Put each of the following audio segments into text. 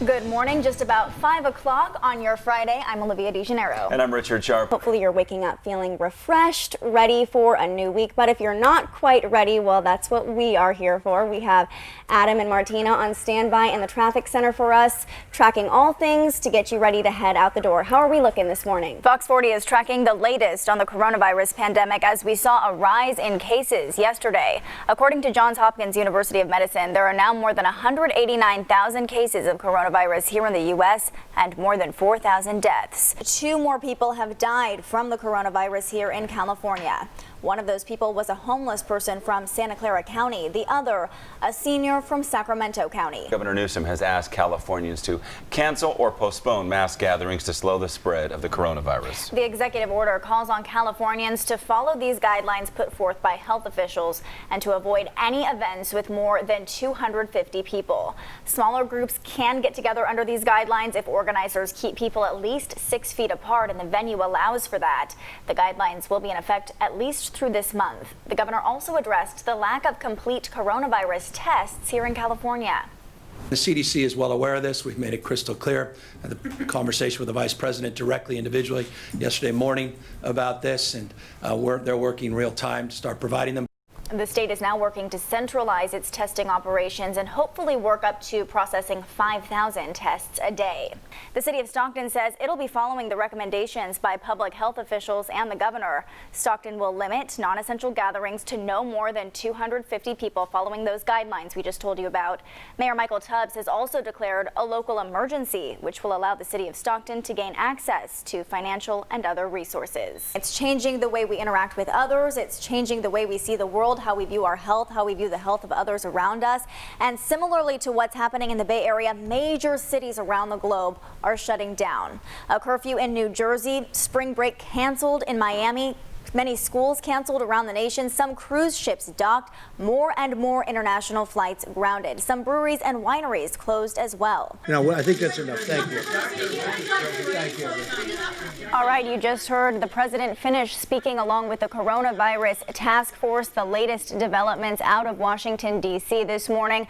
Good morning, just about 5 o'clock on your Friday. I'm Olivia Degennaro. And I'm Richard Sharp. Hopefully you're waking up feeling refreshed, ready for a new week. But if you're not quite ready, well, that's what we are here for. We have Adam and Martina on standby in the traffic center for us, tracking all things to get you ready to head out the door. How are we looking this morning? Fox 40 is tracking the latest on the coronavirus pandemic as we saw a rise in cases yesterday. According to Johns Hopkins University of Medicine, there are now more than 189,000 cases of coronavirus here in the U.S. and more than 4,000 deaths. 2 more people have died from the coronavirus here in California. One of those people was a homeless person from Santa Clara County. The other, a senior from Sacramento County. Governor Newsom has asked Californians to cancel or postpone mass gatherings to slow the spread of the coronavirus. The executive order calls on Californians to follow these guidelines put forth by health officials and to avoid any events with more than 250 people. Smaller groups can get together under these guidelines if organizers keep people at least 6 feet apart and the venue allows for that. The guidelines will be in effect at least through this month. The governor also addressed the lack of complete coronavirus tests here in California. The CDC is well aware of this. We've made it crystal clear. I had a conversation with the vice president directly, individually, yesterday morning about this, and they're working real time to start providing them. The state is now working to centralize its testing operations and hopefully work up to processing 5,000 tests a day. The city of Stockton says it'll be following the recommendations by public health officials and the governor. Stockton will limit non-essential gatherings to no more than 250 people following those guidelines we just told you about. Mayor Michael Tubbs has also declared a local emergency, which will allow the city of Stockton to gain access to financial and other resources. It's changing the way we interact with others. It's changing the way we see the world, how we view our health, how we view the health of others around us. And similarly to what's happening in the Bay Area, major cities around the globe are shutting down. A curfew in New Jersey, spring break canceled in Miami. Many schools canceled around the nation. Some cruise ships docked. More and more international flights grounded. Some breweries and wineries closed as well. No, I think that's enough. Thank you. Thank you. All right, you just heard the president finish speaking along with the coronavirus task force. The latest developments out of Washington, D.C. this morning.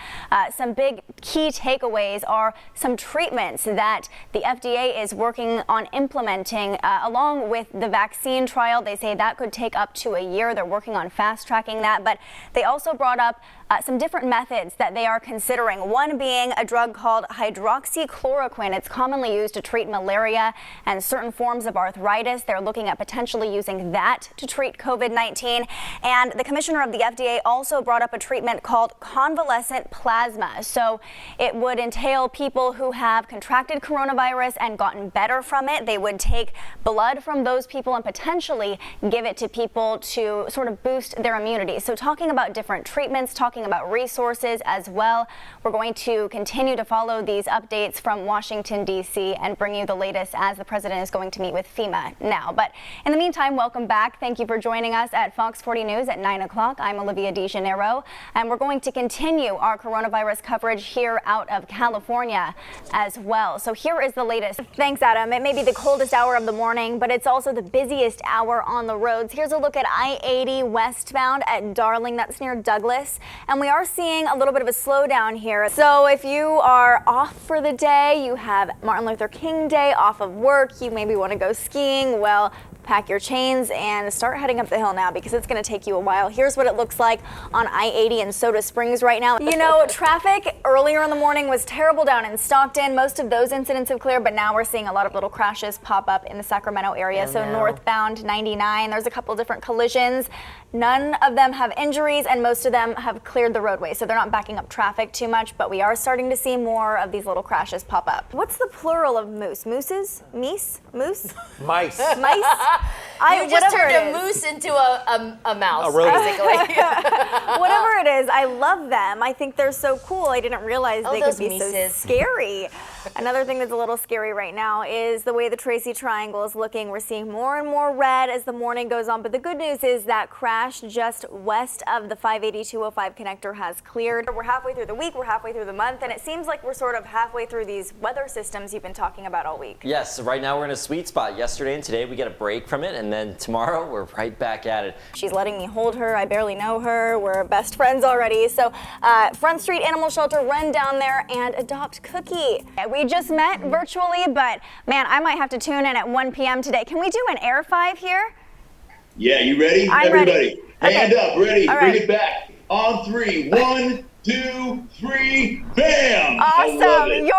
Some big key takeaways are some treatments that the FDA is working on implementing along with the vaccine trial. They say that could take up to a year. They're working on fast tracking that, but they also brought up some different methods that they are considering. One being a drug called hydroxychloroquine. It's commonly used to treat malaria and certain forms of arthritis. They're looking at potentially using that to treat COVID-19. And the commissioner of the FDA also brought up a treatment called convalescent plasma. So it would entail people who have contracted coronavirus and gotten better from it. They would take blood from those people and potentially give it to people to sort of boost their immunity. So talking about different treatments, talking about resources as well. We're going to continue to follow these updates from Washington, D.C. and bring you the latest as the president is going to meet with FEMA now. But in the meantime, welcome back. Thank you for joining us at Fox 40 News at 9 o'clock. I'm Olivia Degennaro, and we're going to continue our coronavirus coverage here out of California as well. So here is the latest. Thanks, Adam. It may be the coldest hour of the morning, but it's also the busiest hour on the roads. Here's a look at I-80 westbound at Darling. That's near Douglas. And we are seeing a little bit of a slowdown here. So if you are off for the day, you have Martin Luther King Day, off of work, you maybe want to go skiing, well, pack your chains and start heading up the hill now because it's going to take you a while. Here's what it looks like on I-80 in Soda Springs right now. You know, traffic earlier in the morning was terrible down in Stockton. Most of those incidents have cleared, but now we're seeing a lot of little crashes pop up in the Sacramento area. So northbound 99, there's a couple different collisions. None of them have injuries and most of them have cleared the roadway, so they're not backing up traffic too much, but we are starting to see more of these little crashes pop up. What's the plural of moose? Mooses? Meese? Moose? Mice. Mice? You just turned a moose into a mouse, basically. Whatever it is, I love them. I think they're so cool. I didn't realize they could be so scary. Another thing that's a little scary right now is the way the Tracy Triangle is looking. We're seeing more and more red as the morning goes on, but the good news is that crash just west of the 580-205 connector has cleared. We're halfway through the week, we're halfway through the month, and it seems like we're sort of halfway through these weather systems you've been talking about all week. Yes, right now we're in a sweet spot. Yesterday and today we get a break break from it, and then tomorrow we're right back at it. She's letting me hold her. I barely know her. We're best friends already. So Front Street Animal Shelter, run down there and adopt Cookie. We just met virtually, but man, I might have to tune in at 1 p.m. today. Can we do an Air 5 here? Yeah, you ready? I'm Everybody, ready. hand up, ready, All bring right. it back. On 3, 1, 2, 3, bam! I love Awesome. it.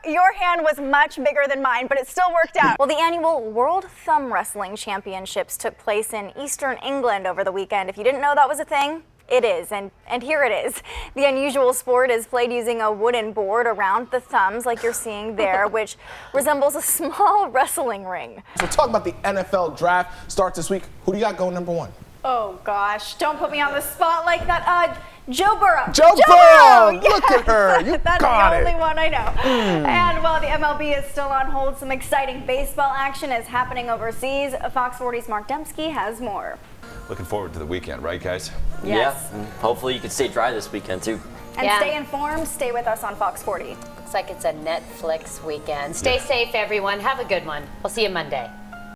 Your hand was much bigger than mine, but it still worked out. Well, the annual World Thumb Wrestling Championships took place in Eastern England over the weekend. If you didn't know that was a thing, it is, and here it is. The unusual sport is played using a wooden board around the thumbs, like you're seeing there, which resembles a small wrestling ring. So talk about the NFL draft starts this week. Who do you got going number 1? Oh gosh, don't put me on the spot like that. Joe Burrow. Joe Burrow! Yes. Look at her. You That's got the it. only one I know. And while the MLB is still on hold, some exciting baseball action is happening overseas. Fox 40's Mark Dembski has more. Looking forward to the weekend, right, guys? Yes. Yeah, and hopefully you can stay dry this weekend too. And Yeah. stay informed, stay with us on Fox 40. Looks like it's a Netflix weekend. Stay safe, everyone. Have a good one. We'll see you Monday.